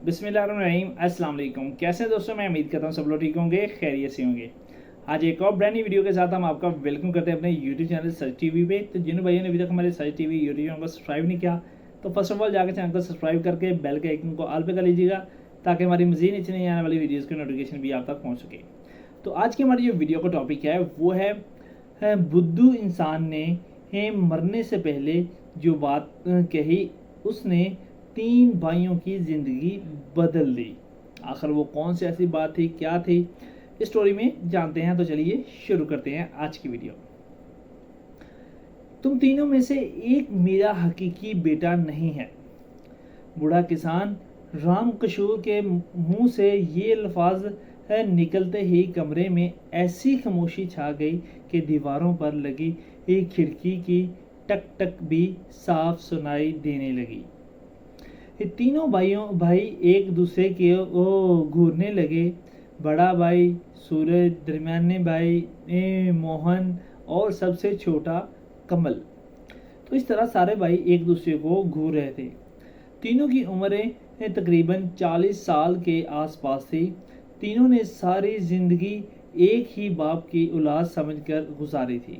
بسم اللہ الرحمن الرحیم۔ السلام علیکم، کیسے ہیں دوستوں؟ میں امید کرتا ہوں سب لوگ ٹھیک ہوں گے، خیریت سے ہوں گے۔ آج ایک اور برانڈ نیو ویڈیو کے ساتھ ہم آپ کا ویلکم کرتے ہیں اپنے YouTube channel search T V پہ۔ تو جن بھائیوں نے ابھی تک ہمارے search T V YouTube channel کو سبسکرائب نہیں کیا تو فرسٹ آف آل جا کے چینل کو سبسکرائب کر کے بیل کے آئکن کو آل پہ کر لیجیے گا تاکہ ہماری مزید نیچے نہیں آنے والی ویڈیوز کی نوٹیفیکیشن بھی آپ تک پہنچ سکے۔ تو آج کی ہماری جو ویڈیو کا ٹاپک ہے وہ ہے بدھو انسان نے مرنے سے پہلے جو بات کہی اس نے 3 بھائیوں کی زندگی بدل دی۔ آخر وہ کون سی ایسی بات تھی، کیا تھی، اس سٹوری میں جانتے ہیں۔ تو چلیے شروع کرتے ہیں آج کی ویڈیو۔ تم تینوں میں سے ایک میرا حقیقی بیٹا نہیں ہے۔ بوڑھا کسان رام کشور کے منہ سے یہ الفاظ نکلتے ہی کمرے میں ایسی خاموشی چھا گئی کہ دیواروں پر لگی ایک کھڑکی کی ٹک ٹک بھی صاف سنائی دینے لگی۔ تینوں بھائی ایک دوسرے کے گھورنے لگے۔ بڑا بھائی سورج، درمیانے بھائی موہن اور سب سے چھوٹا کمل۔ تو اس طرح سارے بھائی ایک دوسرے کو گھور رہے تھے۔ تینوں کی عمریں تقریباً 40 سال کے آس پاس تھی۔ تینوں نے ساری زندگی ایک ہی باپ کی اولاد سمجھ کر گزاری تھی،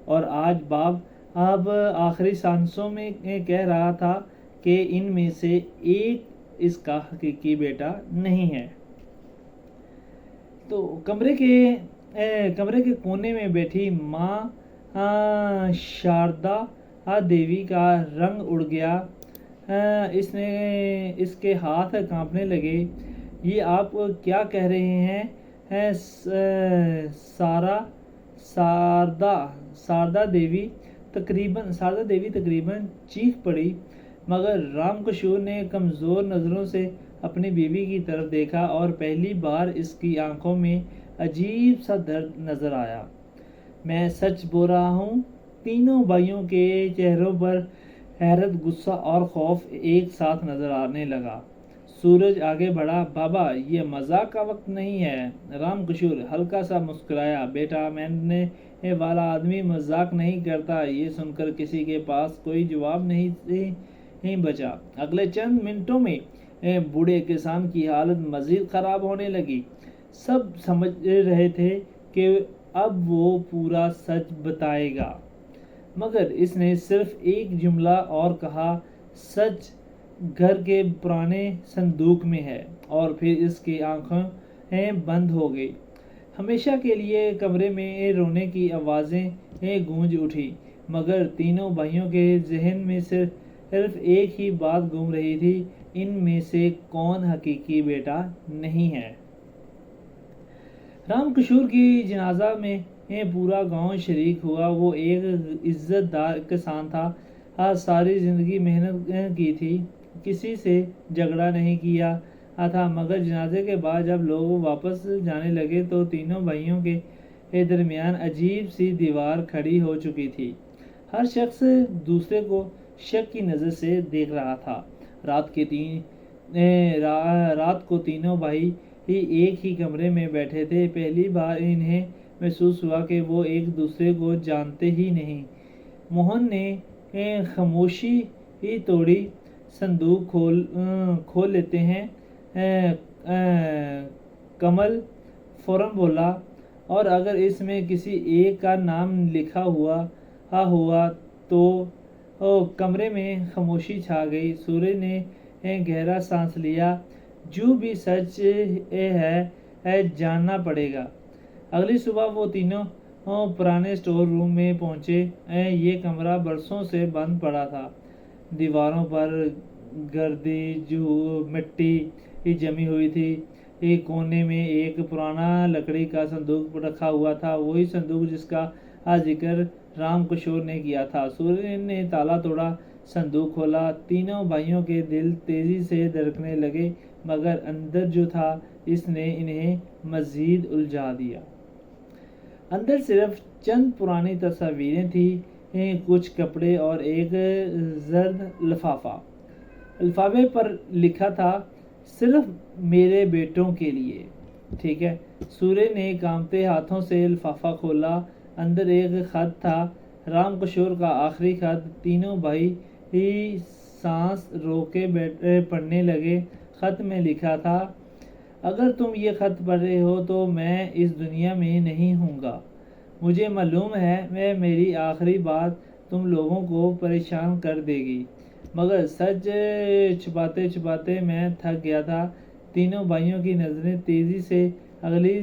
اور آج باپ اب آخری سانسوں میں کہہ رہا تھا کہ ان میں سے ایک اس کا حقیقی بیٹا نہیں ہے۔ تو کمرے کے کونے میں بیٹھی ماں شاردا دیوی کا رنگ اڑ گیا۔ اس کے ہاتھ کانپنے لگے۔ یہ آپ کیا کہہ رہے ہیں ساردا دیوی تقریباً چیخ پڑی، مگر رام کشور نے کمزور نظروں سے اپنی بیوی کی طرف دیکھا اور پہلی بار اس کی آنکھوں میں عجیب سا درد نظر آیا۔ میں سچ بول رہا ہوں۔ تینوں بھائیوں کے چہروں پر حیرت، غصہ اور خوف ایک ساتھ نظر آنے لگا۔ سورج آگے بڑھا۔ بابا، یہ مذاق کا وقت نہیں ہے۔ رام کشور ہلکا سا مسکرایا۔ بیٹا، مرنے والا آدمی مذاق نہیں کرتا۔ یہ سن کر کسی کے پاس کوئی جواب نہیں بچا۔ اگلے چند منٹوں میں بوڑھے کسان کی حالت مزید خراب ہونے لگی۔ سب سمجھ رہے تھے کہ اب وہ پورا سچ بتائے گا، مگر اس نے صرف ایک جملہ اور کہا، سچ گھر کے پرانے صندوق میں ہے، اور پھر اس کی آنکھیں بند ہو گئی۔ ہمیشہ کے لیے کمرے میں رونے کی آوازیں گونج اٹھی، مگر تینوں بھائیوں کے ذہن میں صرف ایک ہی بات گھوم رہی تھی، ان میں سے کون حقیقی بیٹا نہیں ہے۔ رام کشور کی جنازہ میں پورا گاؤں شریک ہوا۔ وہ ایک عزت دار کسان تھا، ساری زندگی محنت کی تھی، کسی سے جھگڑا نہیں کیا تھا، مگر جنازے کے بعد جب لوگ واپس جانے لگے تو تینوں بھائیوں کے درمیان عجیب سی دیوار کھڑی ہو چکی تھی۔ ہر شخص دوسرے کو شک کی نظر سے دیکھ رہا تھا۔ رات کو تینوں بھائی ایک ہی کمرے میں بیٹھے تھے۔ پہلی بار انہیں محسوس ہوا کہ وہ ایک دوسرے کو جانتے ہی نہیں۔ موہن نے خاموشی توڑی۔ صندوق کھول لیتے ہیں؟ کمل فوراً بولا، اور اگر اس میں کسی ایک کا نام لکھا ہوا تو؟ کمرے میں خاموشی چھا گئی۔ سورج نے گہرا سانس لیا۔ جو بھی سچ ہے جاننا پڑے گا۔ اگلی صبح وہ تینوں پرانے سٹور روم میں پہنچے۔ یہ کمرہ برسوں سے بند پڑا تھا۔ دیواروں پر گردی مٹی جمی ہوئی تھی۔ ایک کونے میں ایک پرانا لکڑی کا صندوق رکھا ہوا تھا، وہی صندوق جس کا ذکر رام کشور نے کیا تھا۔ سورج نے تالا توڑا، صندوق کھولا۔ تینوں بھائیوں کے دل تیزی سے دھڑکنے لگے، مگر اندر جو تھا اس نے انہیں مزید الجھا دیا۔ اندر صرف چند پرانی تصویریں تھیں، کچھ کپڑے اور ایک زرد لفافہ۔ لفافے پر لکھا تھا، صرف میرے بیٹوں کے لیے۔ ٹھیک ہے۔ سورج نے کانپتے ہاتھوں سے لفافہ کھولا۔ اندر ایک خط تھا، رام کشور کا آخری خط۔ تینوں بھائی سانس روکے پڑھنے لگے۔ خط میں لکھا تھا، اگر تم یہ خط پڑھ رہے ہو تو میں اس دنیا میں نہیں ہوں گا۔ مجھے معلوم ہے میری آخری بات تم لوگوں کو پریشان کر دے گی، مگر سچ چھپاتے چھپاتے میں تھک گیا تھا۔ تینوں بھائیوں کی نظریں تیزی سے اگلی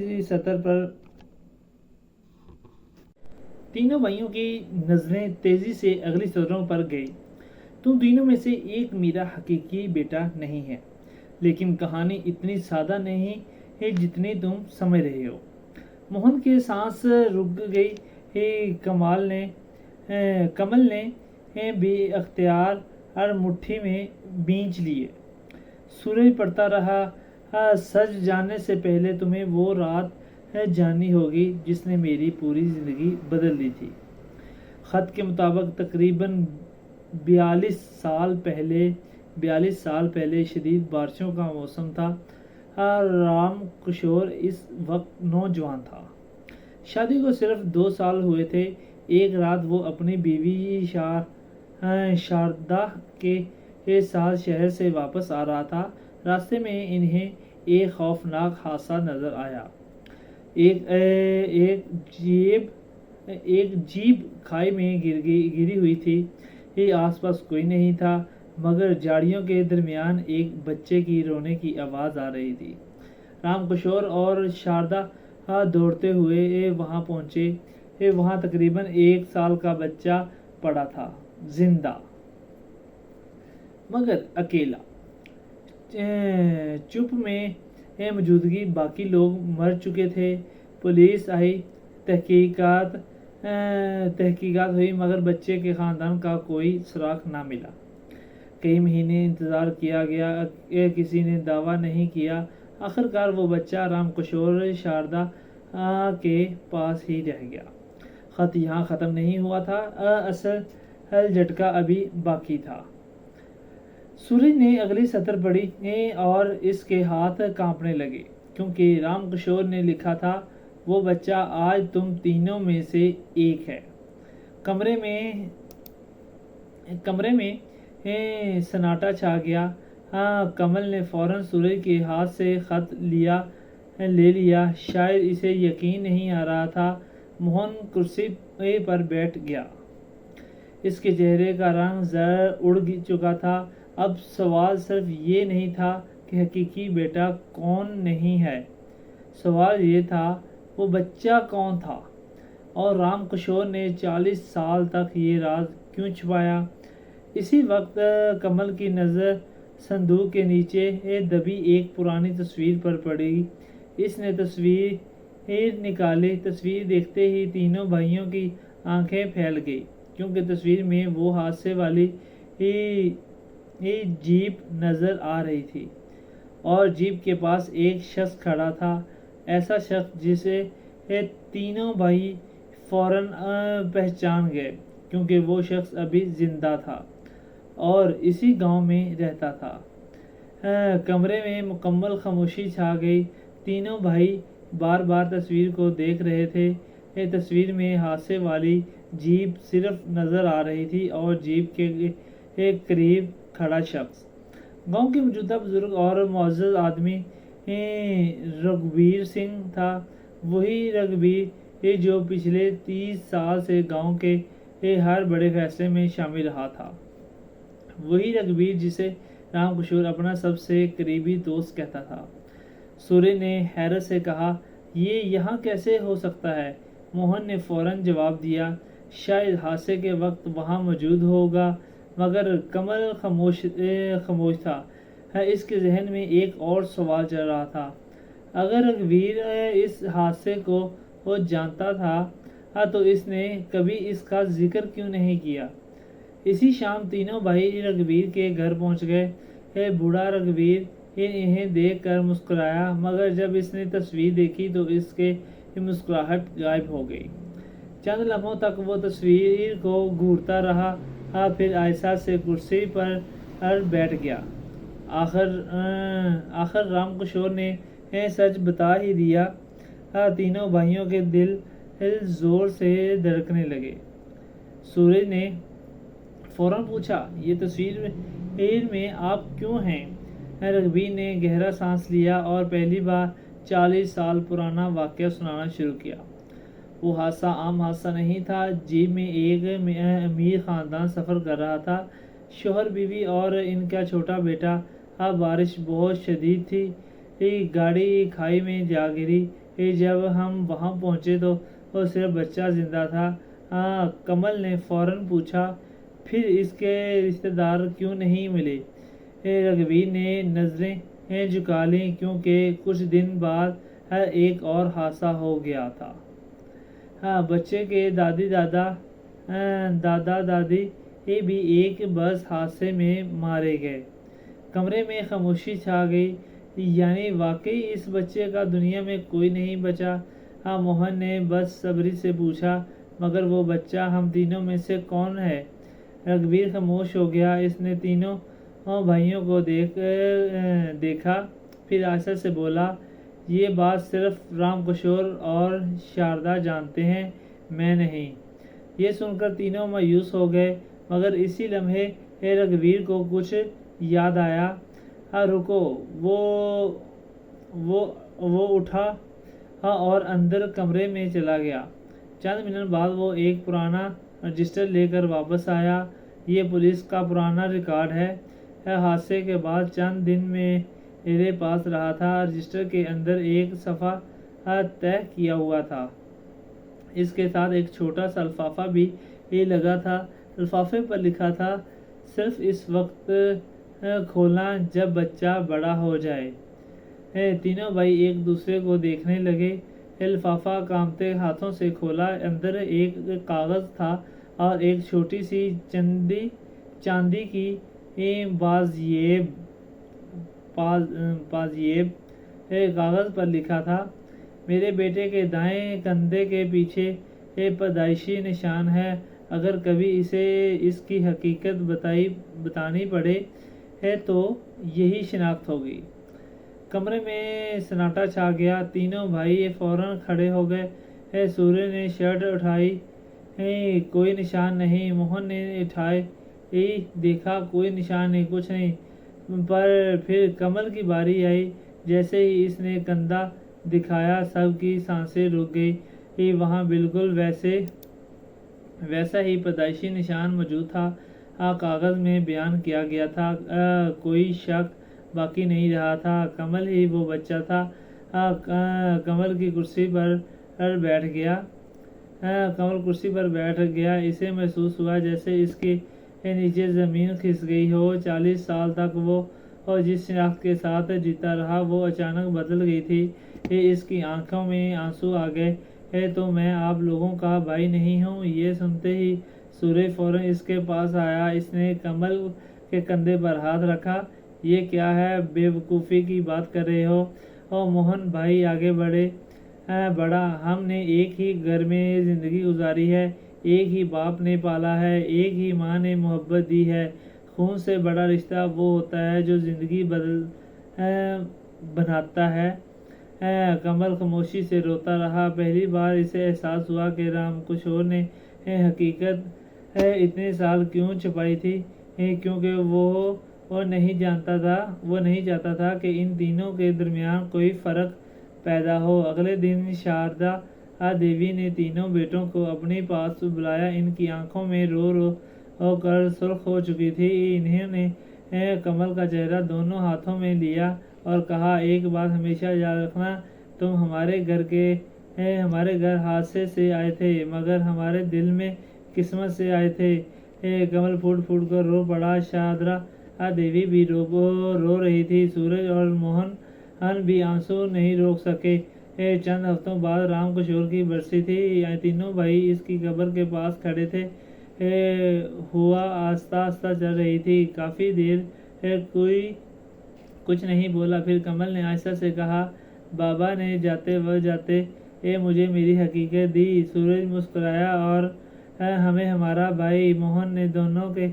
سطروں پر گئی۔ تم تینوں میں سے ایک میرا حقیقی بیٹا نہیں ہے، لیکن کہانی اتنی سادہ نہیں ہے جتنی تم سمجھ رہے ہو۔ موہن کی سانس رک گئی۔ کمل نے بے اختیار مٹھی میں بھینچ لیے۔ سورج پڑتا رہا۔ سج جانے سے پہلے تمہیں وہ رات جاننی ہوگی جس نے میری پوری زندگی بدل دی تھی۔ خط کے مطابق تقریباً 42 سال پہلے شدید بارشوں کا موسم تھا۔ رام کشور اس وقت نوجوان تھا۔ شادی کو صرف 2 سال ہوئے تھے۔ ایک رات وہ اپنی بیوی شاردا کے ساتھ شہر سے واپس آ رہا تھا۔ راستے میں انہیں ایک خوفناک حادثہ نظر آیا۔ ایک جیپ کھائی میں گری ہوئی تھی۔ آس پاس کوئی نہیں تھا، مگر جھاڑیوں کے درمیان ایک بچے کی رونے کی آواز آ رہی تھی۔ رام کشور اور شاردا دوڑتے ہوئے وہاں پہنچے۔ وہاں تقریباً 1 سال کا بچہ پڑا تھا، زندہ مگر اکیلا۔ چپ میں موجودگی، باقی لوگ مر چکے تھے۔ پولیس آئی، تحقیقات ہوئی، مگر بچے کے خاندان کا کوئی سراغ نہ ملا۔ کئی مہینے انتظار کیا گیا، کسی نے دعویٰ نہیں کیا۔ آخرکار وہ بچہ رام کشور شاردا کے پاس ہی رہ گیا۔ خط یہاں ختم نہیں ہوا تھا، اصل جھٹکا ابھی باقی تھا۔ سورج نے اگلی سطر پڑھی اور اس کے ہاتھ کانپنے لگے، کیونکہ رام کشور نے لکھا تھا، وہ بچہ آج تم تینوں میں سے ایک ہے۔ کمرے میں سناٹا چھا گیا۔ کمل نے فوراً سورج کے ہاتھ سے خط لے لیا۔ شاید اسے یقین نہیں آ رہا تھا۔ موہن کرسی پر بیٹھ گیا۔ اس کے چہرے کا رنگ ذرا اڑ چکا تھا۔ اب سوال صرف یہ نہیں تھا کہ حقیقی بیٹا کون نہیں ہے، سوال یہ تھا وہ بچہ کون تھا، اور رام کشور نے 40 سال تک یہ راز کیوں چھپایا۔ اسی وقت کمل کی نظر صندوق کے نیچے دبی ایک پرانی تصویر پر پڑی۔ اس نے تصویر نکالی۔ تصویر دیکھتے ہی تینوں بھائیوں کی آنکھیں پھیل گئی، کیونکہ تصویر میں وہ حادثے والی جیپ نظر آ رہی تھی، اور جیپ کے پاس ایک شخص کھڑا تھا، ایسا شخص جسے تینوں بھائی فوراً پہچان گئے، کیونکہ وہ شخص ابھی زندہ تھا اور اسی گاؤں میں رہتا تھا۔ کمرے میں مکمل خاموشی چھا گئی۔ تینوں بھائی بار بار تصویر کو دیکھ رہے تھے۔ تصویر میں حادثے والی جیپ صرف نظر آ رہی تھی اور جیپ کے قریب کھڑا شخص گاؤں کے موجودہ بزرگ اور معزز آدمی رگھبیر سنگھ تھا۔ وہی رگھبیر جو پچھلے 30 سال سے گاؤں کے ہر بڑے فیصلے میں شامل رہا تھا۔ وہی رگھبیر جسے رام کشور اپنا سب سے قریبی دوست کہتا تھا۔ سورج نے حیرت سے کہا، یہ یہاں کیسے ہو سکتا ہے؟ موہن نے فوراً جواب دیا، شاید حادثے کے وقت وہاں موجود ہوگا، مگر کمل خاموش تھا۔ اس کے ذہن میں ایک اور سوال چل رہا تھا، اگر رگھبیر اس حادثے کو جانتا تھا تو اس نے کبھی اس کا ذکر کیوں نہیں کیا؟ اسی شام تینوں بھائی رگھبیر کے گھر پہنچ گئے۔ بوڑھا رگھبیر انہیں دیکھ کر مسکرایا، مگر جب اس نے تصویر دیکھی تو اس کی مسکراہٹ غائب ہو گئی۔ چند لمحوں تک وہ تصویر کو گھورتا رہا، پھر آہستہ سے کرسی پر بیٹھ گیا۔ آخر رام کشور نے سچ بتا ہی دیا۔ تینوں بھائیوں کے دل زور سے دھڑکنے لگے۔ سورج نے فوراً پوچھا، یہ تصویر میں آپ کیوں ہیں؟ رگبیر نے گہرا سانس لیا اور پہلی بار 40 سال پرانا واقعہ سنانا شروع کیا۔ وہ حادثہ عام حادثہ نہیں تھا۔ جیپ میں ایک امیر خاندان سفر کر رہا تھا، شوہر، بیوی اور ان کا چھوٹا بیٹا۔ اب بارش بہت شدید تھی، گاڑی کھائی میں جا گری۔ جب ہم وہاں پہنچے تو صرف بچہ زندہ تھا۔ کمل نے فوراً پوچھا، پھر اس کے رشتہ دار کیوں نہیں ملے؟ رگبیر نے نظریں جھکا لیں کیونکہ کچھ دن بعد ایک اور حادثہ ہو گیا تھا۔ بچے کے دادا دادی بھی ایک بس حادثے میں مارے گئے۔ کمرے میں خاموشی چھا گئی۔ یعنی واقعی اس بچے کا دنیا میں کوئی نہیں بچا؟ موہن نے بس صبری سے پوچھا، مگر وہ بچہ ہم تینوں میں سے کون ہے؟ رگبیر خاموش ہو گیا۔ اس نے تینوں بھائیوں کو دیکھا، پھر آہستہ سے بولا، یہ بات صرف رام کشور اور شاردا جانتے ہیں، میں نہیں۔ یہ سن کر تینوں مایوس ہو گئے، مگر اسی لمحے رگبیر کو کچھ یاد آیا۔ رکو، وہ اٹھا اور اندر کمرے میں چلا گیا۔ چند منٹ بعد وہ ایک پرانا رجسٹر لے کر واپس آیا۔ یہ پولیس کا پرانا ریکارڈ ہے، حادثے کے بعد چند دن میرے پاس رہا تھا۔ رجسٹر کے اندر ایک صفحہ طے کیا ہوا تھا، اس کے ساتھ ایک چھوٹا سا لفافہ بھی لگا تھا۔ لفافے پر لکھا تھا، صرف اس وقت کھولنا جب بچہ بڑا ہو جائے۔ تینوں بھائی ایک دوسرے کو دیکھنے لگے۔ لفافہ کانپتے ہاتھوں سے کھولا۔ اندر ایک کاغذ تھا اور ایک چھوٹی سی چاندی کی بازیب کاغذ پر لکھا تھا، میرے بیٹے کے دائیں کندھے کے پیچھے پیدائشی نشان ہے، اگر کبھی اسے اس کی حقیقت بتانی پڑے تو یہی شناخت ہوگی۔ کمرے میں سناٹا چھا گیا۔ تینوں بھائی فوراً کھڑے ہو گئے۔ سورج نے شرٹ اٹھائی، کوئی نشان نہیں۔ موہن نے اٹھائی، دیکھا، کوئی نشان نہیں، کچھ نہیں۔ پر پھر کمل کی باری آئی۔ جیسے ہی اس نے کندھا دکھایا سب کی سانسیں رک گئی۔ وہاں بالکل ویسا ہی پیدائشی نشان موجود تھا، کاغذ میں بیان کیا گیا تھا۔ کوئی شک باقی نہیں رہا تھا، کمل ہی وہ بچہ تھا۔ کمل کرسی پر بیٹھ گیا۔ اسے محسوس ہوا جیسے اس کے نیچے زمین کھسک گئی ہو۔ 40 سال تک وہ جس شناخت کے ساتھ جیتا رہا وہ اچانک بدل گئی تھی۔ اس کی آنکھوں میں آنسو آ گئے۔ تو میں آپ لوگوں کا بھائی نہیں ہوں؟ یہ سنتے ہی سورج فوراً اس کے پاس آیا۔ اس نے کمل کے کندھے پر ہاتھ رکھا۔ یہ کیا ہے، بے وقوفی کی بات کر رہے ہو؟ موہن بھائی آگے بڑھا، ہم نے ایک ہی گھر میں زندگی گزاری ہے، ایک ہی باپ نے پالا ہے، ایک ہی ماں نے محبت دی ہے۔ خون سے بڑا رشتہ وہ ہوتا ہے جو زندگی بناتا ہے۔ کمل خاموشی سے روتا رہا۔ پہلی بار اسے احساس ہوا کہ رام کشور نے حقیقت اتنے سال کیوں چھپائی تھی، کیونکہ وہ نہیں چاہتا تھا کہ ان تینوں کے درمیان کوئی فرق پیدا ہو۔ اگلے دن شاردا دیوی نے تینوں بیٹوں کو اپنے پاس بلایا۔ ان کی آنکھوں میں رو کر سرخ ہو چکی تھی۔ انہوں نے کمل کا چہرہ دونوں ہاتھوں میں لیا اور کہا، ایک بات ہمیشہ یاد رکھنا، تم ہمارے گھر حادثے سے آئے تھے، مگر ہمارے دل میں قسمت سے آئے تھے۔ کمل پھوٹ کر رو پڑا۔ شاردا دیوی بھی رو رہی تھی۔ سورج اور موہن بھی آنسو نہیں روک سکے۔ چند ہفتوں بعد رام کشور کی برسی تھی۔ تینوں بھائی اس کی قبر کے پاس کھڑے تھے۔ ہوا آہستہ چل رہی تھی۔ کافی دیر کوئی کچھ نہیں بولا۔ پھر کمل نے آہستہ سے کہا، بابا نے جاتے مجھے میری حقیقت دی۔ سورج مسکرایا، اور ہمیں ہمارا بھائی؟ موہن نے دونوں کے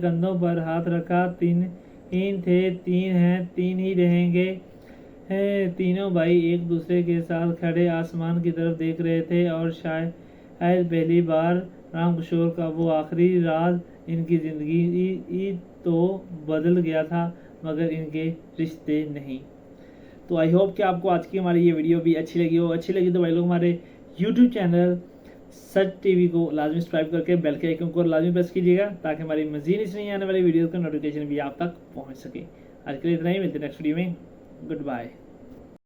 کندھوں پر ہاتھ رکھا، تین تھے، تین ہیں، تین ہی رہیں گے۔ تینوں بھائی ایک دوسرے کے ساتھ کھڑے آسمان کی طرف دیکھ رہے تھے، اور شاید پہلی بار رام کشور کا وہ آخری راز ان کی زندگی تو بدل گیا تھا۔ مگر ان کے رشتے نہیں۔ تو آئی ہوپ کہ آپ کو آج کی ہماری یہ ویڈیو بھی اچھی لگی ہو۔ اچھی لگی تو بھائی لوگ ہمارے یوٹیوب چینل سچ ٹی وی کو لازمی سبسکرائب کر کے بیل کے آئیکن کو لازمی پریس کیجیے گا تاکہ ہماری مزید اس نہیں آنے والی ویڈیوز کا نوٹیفیکیشن بھی آپ تک پہنچ سکے۔ آج کے لیے اتنا ہی، ملتے ہیں نیکسٹ ویڈیو میں۔ Good bye.